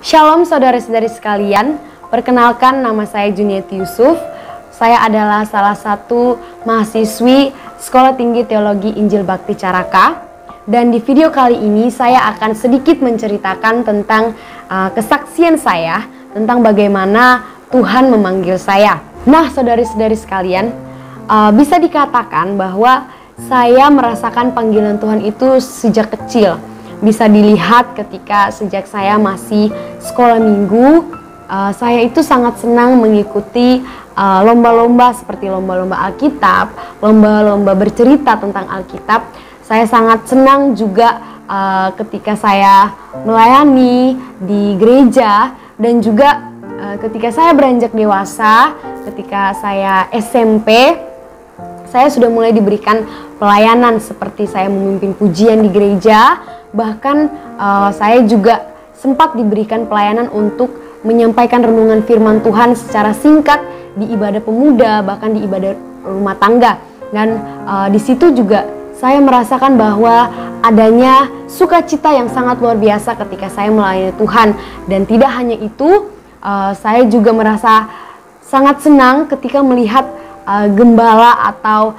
Shalom saudara-saudari sekalian, perkenalkan nama saya Junieti Yusuf. Saya adalah salah satu mahasiswi Sekolah Tinggi Teologi Injil Bakti Caraka. Dan di video kali ini saya akan sedikit menceritakan tentang kesaksian saya, tentang bagaimana Tuhan memanggil saya. Nah saudari-saudari sekalian, bisa dikatakan bahwa saya merasakan panggilan Tuhan itu sejak kecil. Bisa dilihat ketika sejak saya masih sekolah minggu, saya itu sangat senang mengikuti lomba-lomba seperti lomba-lomba Alkitab, lomba-lomba bercerita tentang Alkitab. Saya sangat senang juga ketika saya melayani di gereja, dan juga ketika saya beranjak dewasa, ketika saya SMP, saya sudah mulai diberikan pelayanan seperti saya memimpin pujian di gereja. Bahkan saya juga sempat diberikan pelayanan untuk menyampaikan renungan firman Tuhan secara singkat di ibadah pemuda, bahkan di ibadah rumah tangga. Dan di situ juga saya merasakan bahwa adanya sukacita yang sangat luar biasa ketika saya melayani Tuhan. Dan tidak hanya itu, saya juga merasa sangat senang ketika melihat gembala atau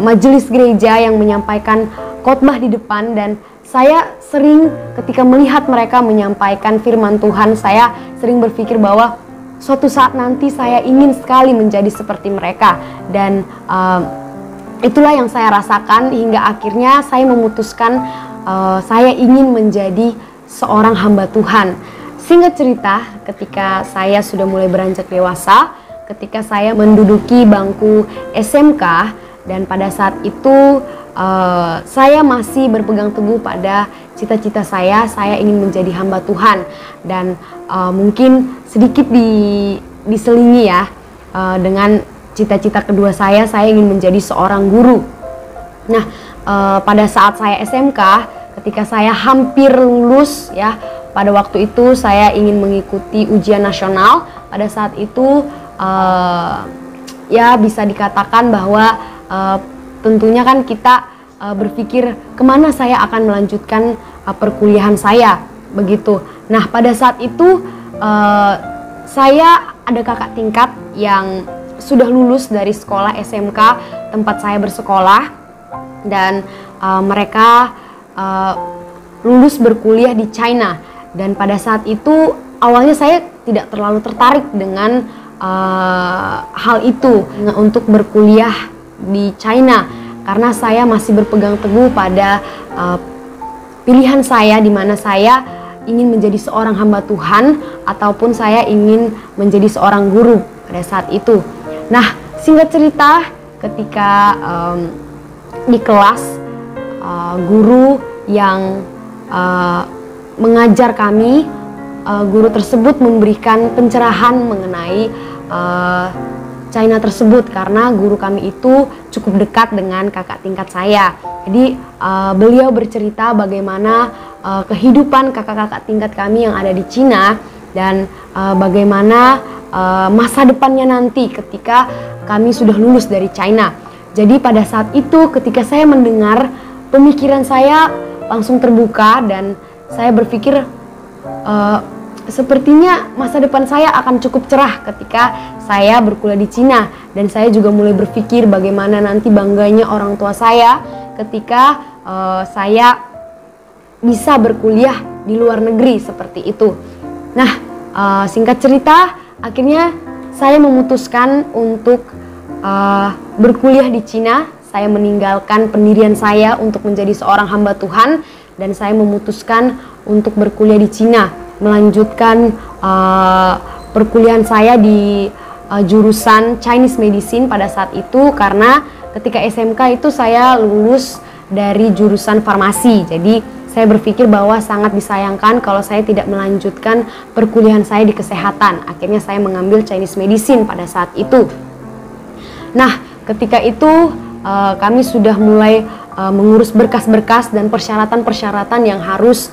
majelis gereja yang menyampaikan khotbah di depan, dan saya sering ketika melihat mereka menyampaikan firman Tuhan, saya sering berpikir bahwa suatu saat nanti saya ingin sekali menjadi seperti mereka. Dan itulah yang saya rasakan hingga akhirnya saya memutuskan saya ingin menjadi seorang hamba Tuhan. Singkat cerita, ketika saya sudah mulai beranjak dewasa, ketika saya menduduki bangku SMK, dan pada saat itu saya masih berpegang teguh pada cita-cita saya ingin menjadi hamba Tuhan. Dan mungkin sedikit diselingi ya dengan cita-cita kedua saya ingin menjadi seorang guru. Nah, pada saat saya SMK, ketika saya hampir lulus ya, pada waktu itu saya ingin mengikuti ujian nasional. Pada saat itu ya bisa dikatakan bahwa tentunya kan kita berpikir kemana saya akan melanjutkan perkuliahan saya, begitu. Nah pada saat itu saya ada kakak tingkat yang sudah lulus dari sekolah SMK tempat saya bersekolah, dan mereka lulus berkuliah di China. Dan pada saat itu awalnya saya tidak terlalu tertarik dengan hal itu untuk berkuliah di China, karena saya masih berpegang teguh pada pilihan saya, di mana saya ingin menjadi seorang hamba Tuhan ataupun saya ingin menjadi seorang guru pada saat itu. Nah, singkat cerita, ketika di kelas guru yang mengajar kami, guru tersebut memberikan pencerahan mengenai China tersebut, karena guru kami itu cukup dekat dengan kakak tingkat saya. Jadi beliau bercerita bagaimana kehidupan kakak-kakak tingkat kami yang ada di China, dan bagaimana masa depannya nanti ketika kami sudah lulus dari China. Jadi pada saat itu ketika saya mendengar, pemikiran saya langsung terbuka, dan saya berpikir sepertinya masa depan saya akan cukup cerah ketika saya berkuliah di Cina. Dan saya juga mulai berpikir bagaimana nanti bangganya orang tua saya ketika saya bisa berkuliah di luar negeri seperti itu. Nah, singkat cerita, akhirnya saya memutuskan untuk berkuliah di Cina. Saya meninggalkan pendirian saya untuk menjadi seorang hamba Tuhan, dan saya memutuskan untuk berkuliah di Cina, melanjutkan perkuliahan saya di jurusan Chinese Medicine pada saat itu, karena ketika SMK itu saya lulus dari jurusan farmasi. Jadi saya berpikir bahwa sangat disayangkan kalau saya tidak melanjutkan perkuliahan saya di kesehatan. Akhirnya saya mengambil Chinese Medicine pada saat itu. Nah, ketika itu kami sudah mulai mengurus berkas-berkas dan persyaratan-persyaratan yang harus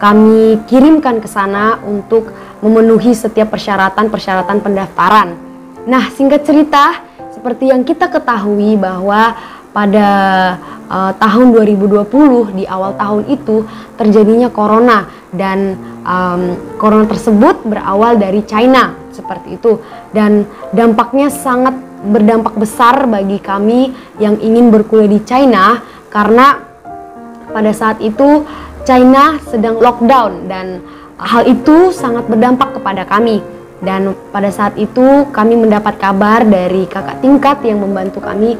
kami kirimkan ke sana untuk memenuhi setiap persyaratan-persyaratan pendaftaran. Nah, singkat cerita, seperti yang kita ketahui bahwa pada tahun 2020 di awal tahun itu terjadinya corona, dan corona tersebut berawal dari China seperti itu, dan dampaknya sangat berdampak besar bagi kami yang ingin berkuliah di China, karena pada saat itu China sedang lockdown dan hal itu sangat berdampak kepada kami. Dan pada saat itu kami mendapat kabar dari kakak tingkat yang membantu kami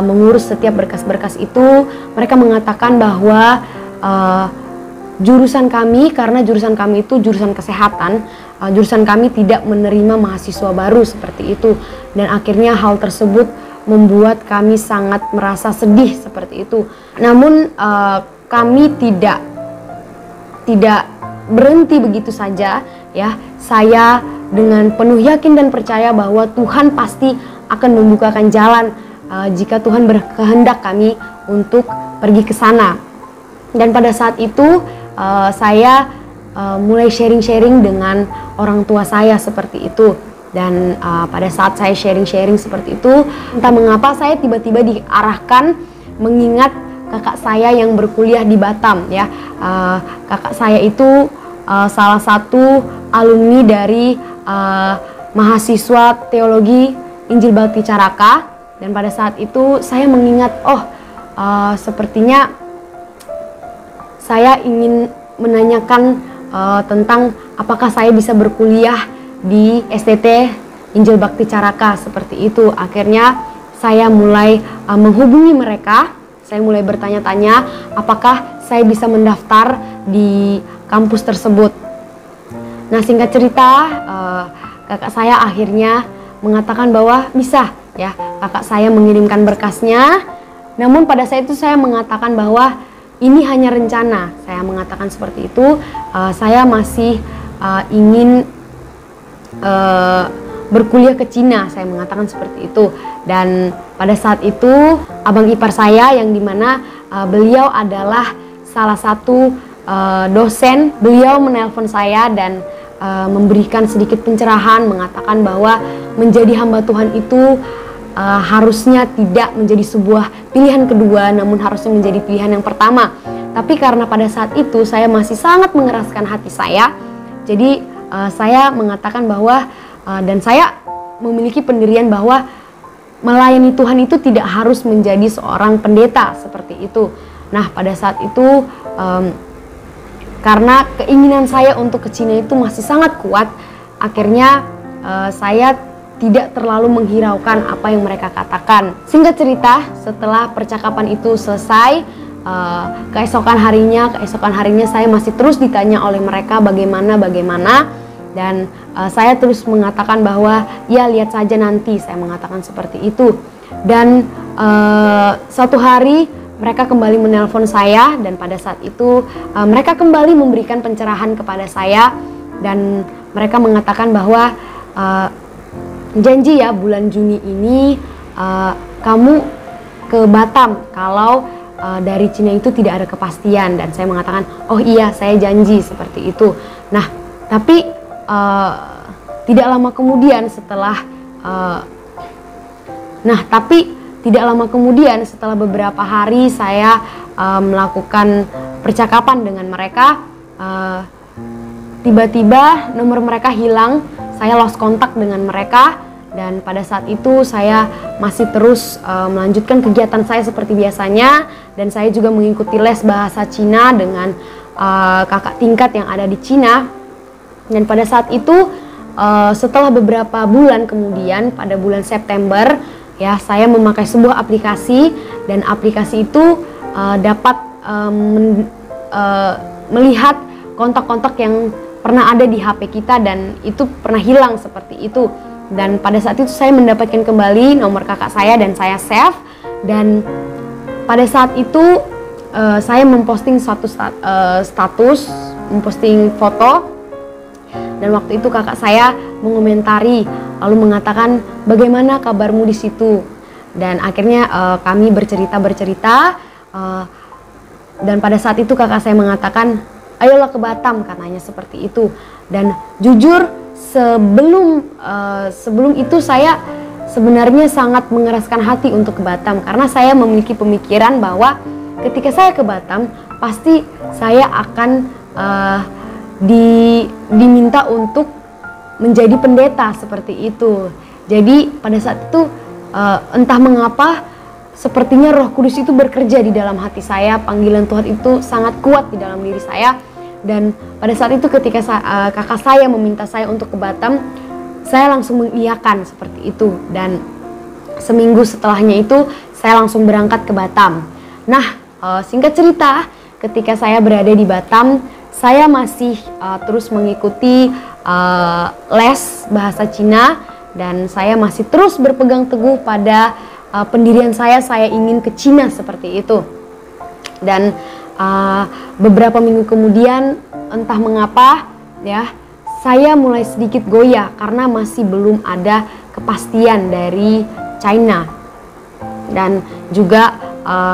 mengurus setiap berkas-berkas itu. Mereka mengatakan bahwa jurusan kami, karena jurusan kami itu jurusan kesehatan, jurusan kami tidak menerima mahasiswa baru seperti itu. Dan akhirnya hal tersebut membuat kami sangat merasa sedih seperti itu. Namun kami tidak berhenti begitu saja ya. Saya dengan penuh yakin dan percaya bahwa Tuhan pasti akan membukakan jalan jika Tuhan berkehendak kami untuk pergi ke sana. Dan pada saat itu saya mulai sharing-sharing dengan orang tua saya seperti itu. Dan pada saat saya sharing-sharing seperti itu, entah mengapa saya tiba-tiba diarahkan mengingat kakak saya yang berkuliah di Batam ya. Kakak saya itu salah satu alumni dari mahasiswa teologi Injil Bakti Caraka. Dan pada saat itu saya mengingat, sepertinya saya ingin menanyakan tentang apakah saya bisa berkuliah di STT Injil Bakti Caraka seperti itu. Akhirnya saya mulai menghubungi mereka. Saya mulai bertanya-tanya apakah saya bisa mendaftar di kampus tersebut. Nah, singkat cerita, kakak saya akhirnya mengatakan bahwa bisa ya. Kakak saya mengirimkan berkasnya. Namun pada saat itu saya mengatakan bahwa ini hanya rencana. Saya mengatakan seperti itu. Saya masih ingin berkuliah ke Cina, saya mengatakan seperti itu. Dan pada saat itu abang ipar saya yang dimana beliau adalah salah satu dosen, beliau menelpon saya dan memberikan sedikit pencerahan, mengatakan bahwa menjadi hamba Tuhan itu harusnya tidak menjadi sebuah pilihan kedua, namun harusnya menjadi pilihan yang pertama. Tapi karena pada saat itu saya masih sangat mengeraskan hati saya, jadi saya mengatakan bahwa dan saya memiliki pendirian bahwa melayani Tuhan itu tidak harus menjadi seorang pendeta seperti itu. Nah, pada saat itu karena keinginan saya untuk ke Cina itu masih sangat kuat, akhirnya saya tidak terlalu menghiraukan apa yang mereka katakan. Singkat cerita, setelah percakapan itu selesai, keesokan harinya saya masih terus ditanya oleh mereka bagaimana, dan saya terus mengatakan bahwa ya lihat saja nanti, saya mengatakan seperti itu. Dan suatu hari mereka kembali menelpon saya, dan pada saat itu mereka kembali memberikan pencerahan kepada saya, dan mereka mengatakan bahwa janji ya bulan Juni ini kamu ke Batam kalau dari Cina itu tidak ada kepastian. Dan saya mengatakan oh iya, saya janji seperti itu. Nah, tapi tidak lama kemudian setelah beberapa hari saya melakukan percakapan dengan mereka, tiba-tiba nomor mereka hilang. Saya lost kontak dengan mereka, dan pada saat itu saya masih terus melanjutkan kegiatan saya seperti biasanya, dan saya juga mengikuti les bahasa Cina dengan kakak tingkat yang ada di Cina. Dan pada saat itu setelah beberapa bulan kemudian, pada bulan September ya, saya memakai sebuah aplikasi, dan aplikasi itu dapat melihat kontak-kontak yang pernah ada di HP kita dan itu pernah hilang seperti itu. Dan pada saat itu saya mendapatkan kembali nomor kakak saya dan saya save. Dan pada saat itu saya memposting suatu status, memposting foto, dan waktu itu kakak saya mengomentari lalu mengatakan bagaimana kabarmu di situ. Dan akhirnya kami bercerita dan pada saat itu kakak saya mengatakan ayolah ke Batam, katanya seperti itu. Dan jujur sebelum itu saya sebenarnya sangat mengeraskan hati untuk ke Batam, karena saya memiliki pemikiran bahwa ketika saya ke Batam pasti saya akan diminta untuk menjadi pendeta seperti itu. Jadi pada saat itu entah mengapa sepertinya Roh Kudus itu bekerja di dalam hati saya, panggilan Tuhan itu sangat kuat di dalam diri saya. Dan pada saat itu ketika kakak saya meminta saya untuk ke Batam, saya langsung mengiyakan seperti itu. Dan seminggu setelahnya itu saya langsung berangkat ke Batam. Nah, singkat cerita, ketika saya berada di Batam, saya masih terus mengikuti les bahasa Cina, dan saya masih terus berpegang teguh pada pendirian saya ingin ke Cina seperti itu. Dan beberapa minggu kemudian, entah mengapa ya, saya mulai sedikit goyah karena masih belum ada kepastian dari China. Dan juga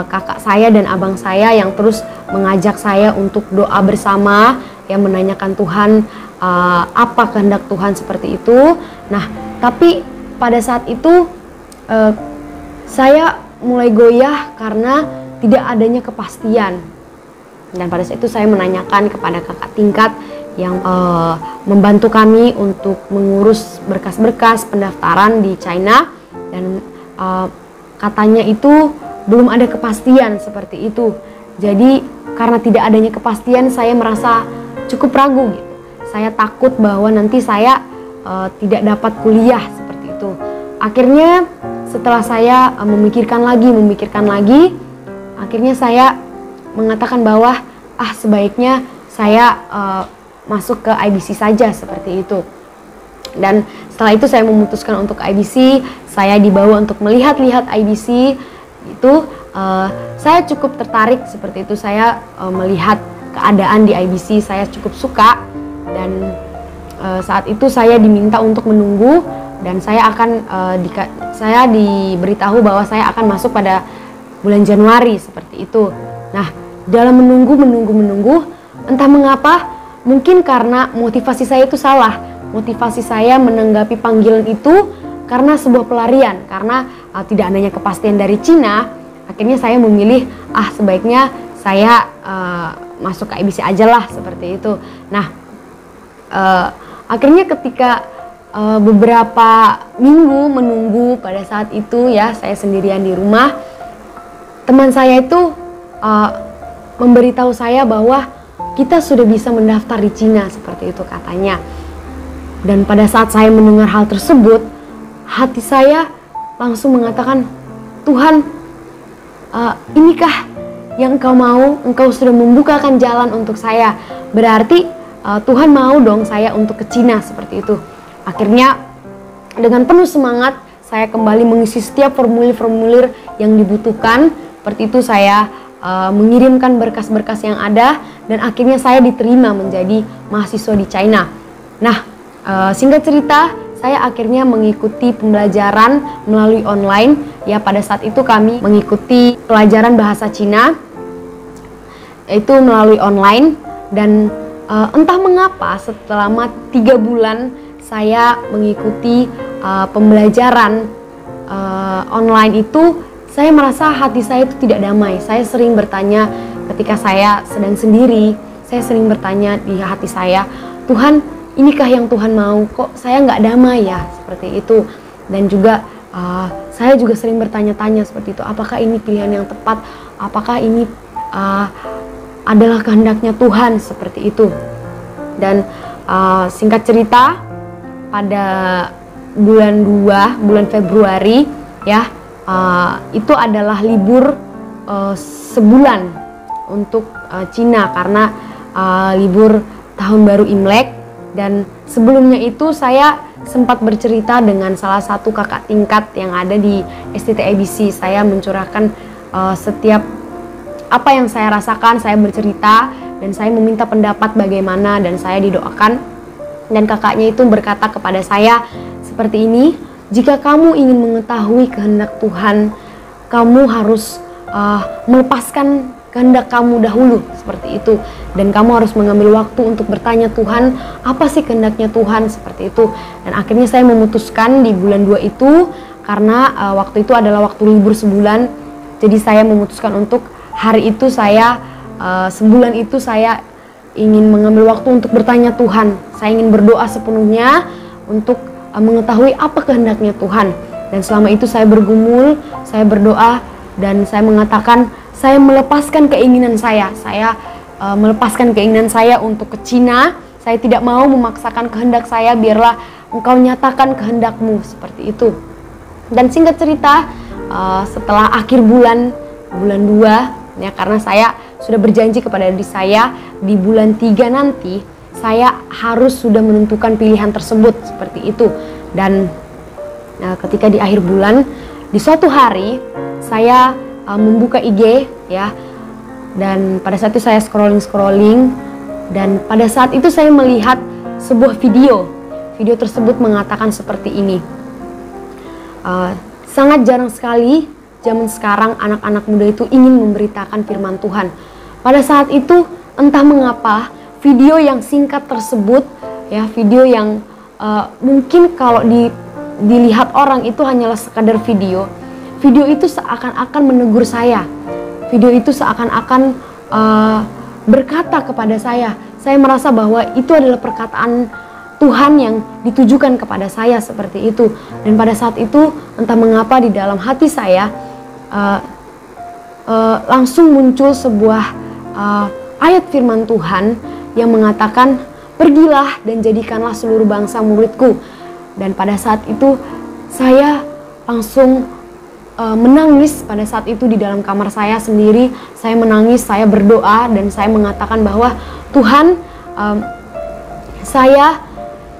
kakak saya dan abang saya yang terus mengajak saya untuk doa bersama, yang menanyakan Tuhan apa kehendak Tuhan seperti itu. Nah, tapi pada saat itu saya mulai goyah karena tidak adanya kepastian. Dan pada saat itu saya menanyakan kepada kakak tingkat yang membantu kami untuk mengurus berkas-berkas pendaftaran di China, dan katanya itu belum ada kepastian seperti itu. Jadi karena tidak adanya kepastian, saya merasa cukup ragu gitu. Saya takut bahwa nanti saya tidak dapat kuliah seperti itu. Akhirnya setelah saya memikirkan lagi, akhirnya saya mengatakan bahwa sebaiknya saya masuk ke IBC saja seperti itu. Dan setelah itu saya memutuskan untuk IBC. Saya dibawa untuk melihat-lihat IBC itu. Saya cukup tertarik seperti itu. Saya melihat keadaan di IBC, saya cukup suka. Dan saat itu saya diminta untuk menunggu, dan saya diberitahu bahwa saya akan masuk pada bulan Januari seperti itu. Nah, dalam menunggu, entah mengapa, mungkin karena motivasi saya itu salah. Motivasi saya menanggapi panggilan itu karena sebuah pelarian, karena tidak adanya kepastian dari Cina. Akhirnya saya memilih, sebaiknya saya masuk ke IBC aja lah seperti itu. Nah, akhirnya ketika beberapa minggu menunggu, pada saat itu ya saya sendirian di rumah, teman saya itu memberitahu saya bahwa kita sudah bisa mendaftar di Cina seperti itu katanya. Dan pada saat saya mendengar hal tersebut, hati saya langsung mengatakan, Tuhan, inikah yang Engkau mau? Engkau sudah membukakan jalan untuk saya, berarti Tuhan mau dong saya untuk ke Cina seperti itu. Akhirnya dengan penuh semangat saya kembali mengisi setiap formulir-formulir yang dibutuhkan. Seperti itu saya mengirimkan berkas-berkas yang ada, dan akhirnya saya diterima menjadi mahasiswa di China. Nah, singkat cerita, saya akhirnya mengikuti pembelajaran melalui online. Ya, pada saat itu kami mengikuti pelajaran bahasa Cina itu melalui online. Dan entah mengapa selama 3 bulan saya mengikuti pembelajaran online itu, saya merasa hati saya itu tidak damai. Saya sering bertanya ketika saya sedang sendiri, saya sering bertanya di hati saya, Tuhan, inikah yang Tuhan mau? Kok saya nggak damai ya? Seperti itu. Dan juga saya juga sering bertanya-tanya seperti itu, apakah ini pilihan yang tepat? Apakah ini adalah kehendaknya Tuhan? Seperti itu. Dan singkat cerita, pada bulan Februari ya, itu adalah libur sebulan untuk Cina karena libur tahun baru Imlek. Dan sebelumnya itu saya sempat bercerita dengan salah satu kakak tingkat yang ada di STT IBC. Saya mencurahkan setiap apa yang saya rasakan, saya bercerita dan saya meminta pendapat bagaimana, dan saya didoakan. Dan kakaknya itu berkata kepada saya seperti ini, jika kamu ingin mengetahui kehendak Tuhan, kamu harus melepaskan kehendak kamu dahulu, seperti itu. Dan kamu harus mengambil waktu untuk bertanya, Tuhan, apa sih kehendaknya Tuhan, seperti itu. Dan akhirnya saya memutuskan di bulan 2 itu, karena waktu itu adalah waktu libur sebulan. Jadi saya memutuskan untuk hari itu sebulan itu saya ingin mengambil waktu untuk bertanya Tuhan. Saya ingin berdoa sepenuhnya untuk mengetahui apa kehendaknya Tuhan. Dan selama itu saya bergumul, saya berdoa, dan saya mengatakan saya melepaskan keinginan saya. Saya melepaskan keinginan saya untuk ke Cina. Saya tidak mau memaksakan kehendak saya, biarlah Engkau nyatakan kehendakmu, seperti itu. Dan singkat cerita, setelah akhir bulan 2, ya, karena saya sudah berjanji kepada diri saya di bulan 3 nanti saya harus sudah menentukan pilihan tersebut, seperti itu. Dan ketika di akhir bulan, di suatu hari saya membuka IG, ya, dan pada saat itu saya scrolling, dan pada saat itu saya melihat sebuah video tersebut mengatakan seperti ini. Sangat jarang sekali zaman sekarang anak-anak muda itu ingin memberitakan firman Tuhan. Pada saat itu entah mengapa video yang singkat tersebut, ya, video yang mungkin kalau dilihat orang itu hanyalah sekadar video itu seakan-akan menegur saya. Video itu seakan-akan berkata kepada saya. Saya merasa bahwa itu adalah perkataan Tuhan yang ditujukan kepada saya, seperti itu. Dan pada saat itu entah mengapa di dalam hati saya langsung muncul sebuah ayat firman Tuhan yang mengatakan, "Pergilah dan jadikanlah seluruh bangsa muridku." Dan pada saat itu saya langsung menangis. Pada saat itu di dalam kamar saya sendiri, saya menangis, saya berdoa, dan saya mengatakan bahwa Tuhan, saya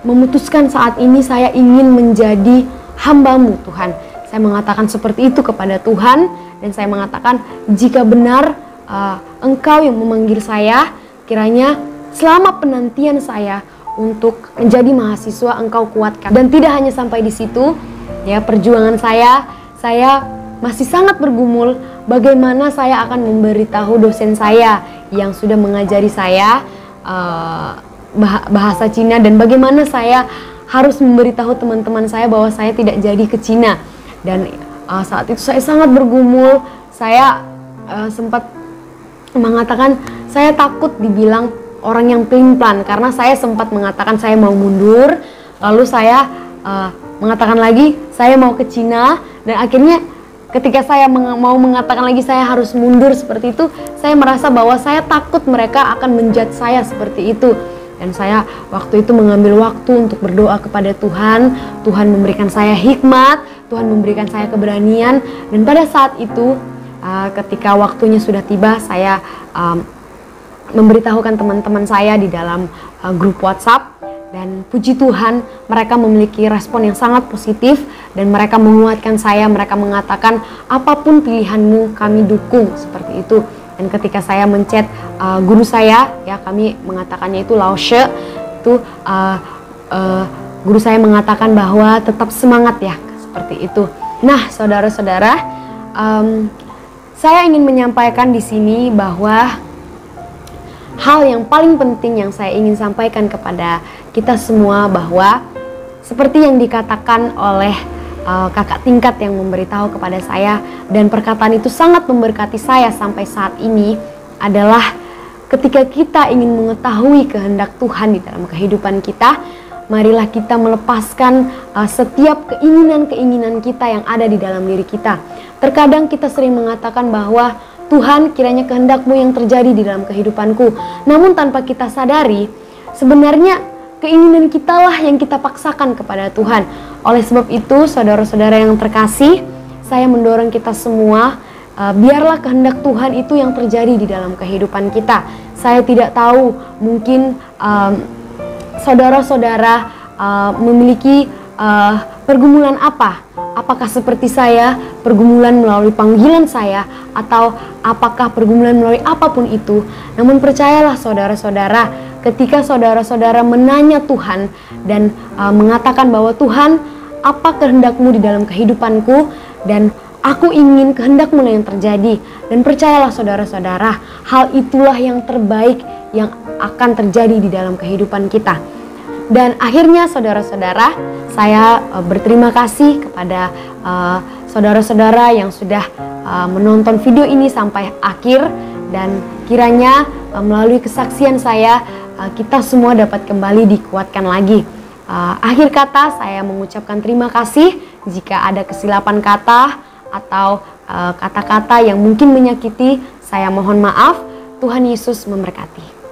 memutuskan saat ini saya ingin menjadi hamba-Mu, Tuhan. Saya mengatakan seperti itu kepada Tuhan, dan saya mengatakan, jika benar Engkau yang memanggil saya, kiranya selama penantian saya untuk menjadi mahasiswa Engkau kuatkan. Dan tidak hanya sampai di situ, ya, perjuangan saya masih sangat bergumul bagaimana saya akan memberitahu dosen saya yang sudah mengajari saya bahasa Cina, dan bagaimana saya harus memberitahu teman-teman saya bahwa saya tidak jadi ke Cina. Dan saat itu saya sangat bergumul. Saya sempat mengatakan saya takut dibilang orang yang pelin-pelan, karena saya sempat mengatakan saya mau mundur, lalu saya mengatakan lagi saya mau ke Cina, dan akhirnya ketika saya mau mengatakan lagi saya harus mundur seperti itu, saya merasa bahwa saya takut mereka akan menjudge saya seperti itu. Dan saya waktu itu mengambil waktu untuk berdoa kepada Tuhan. Tuhan memberikan saya hikmat, Tuhan memberikan saya keberanian. Dan pada saat itu ketika waktunya sudah tiba, saya memberitahukan teman-teman saya di dalam grup WhatsApp. Dan puji Tuhan, mereka memiliki respon yang sangat positif, dan mereka menguatkan saya. Mereka mengatakan, apapun pilihanmu kami dukung, seperti itu. Dan ketika saya menchat guru saya, ya, kami mengatakannya itu Lao She, itu guru saya mengatakan bahwa tetap semangat, ya, seperti itu. Nah, saudara-saudara, saya ingin menyampaikan di sini bahwa hal yang paling penting yang saya ingin sampaikan kepada kita semua, bahwa seperti yang dikatakan oleh kakak tingkat yang memberitahu kepada saya, dan perkataan itu sangat memberkati saya sampai saat ini, adalah ketika kita ingin mengetahui kehendak Tuhan di dalam kehidupan kita, marilah kita melepaskan setiap keinginan-keinginan kita yang ada di dalam diri kita. Terkadang kita sering mengatakan bahwa Tuhan, kiranya kehendak-Mu yang terjadi di dalam kehidupanku. Namun tanpa kita sadari, sebenarnya keinginan kita lah yang kita paksakan kepada Tuhan. Oleh sebab itu, saudara-saudara yang terkasih, saya mendorong kita semua, biarlah kehendak Tuhan itu yang terjadi di dalam kehidupan kita. Saya tidak tahu, mungkin saudara-saudara memiliki pergumulan apa? Apakah seperti saya, pergumulan melalui panggilan saya, atau apakah pergumulan melalui apapun itu. Namun percayalah saudara-saudara, ketika saudara-saudara menanya Tuhan dan mengatakan bahwa Tuhan, apa kehendak-Mu di dalam kehidupanku, dan aku ingin kehendak-Mu yang terjadi. Dan percayalah saudara-saudara, hal itulah yang terbaik yang akan terjadi di dalam kehidupan kita. Dan akhirnya saudara-saudara, saya berterima kasih kepada saudara-saudara yang sudah menonton video ini sampai akhir, dan kiranya melalui kesaksian saya kita semua dapat kembali dikuatkan lagi. Akhir kata saya mengucapkan terima kasih. Jika ada kesilapan kata atau kata-kata yang mungkin menyakiti, saya mohon maaf. Tuhan Yesus memberkati.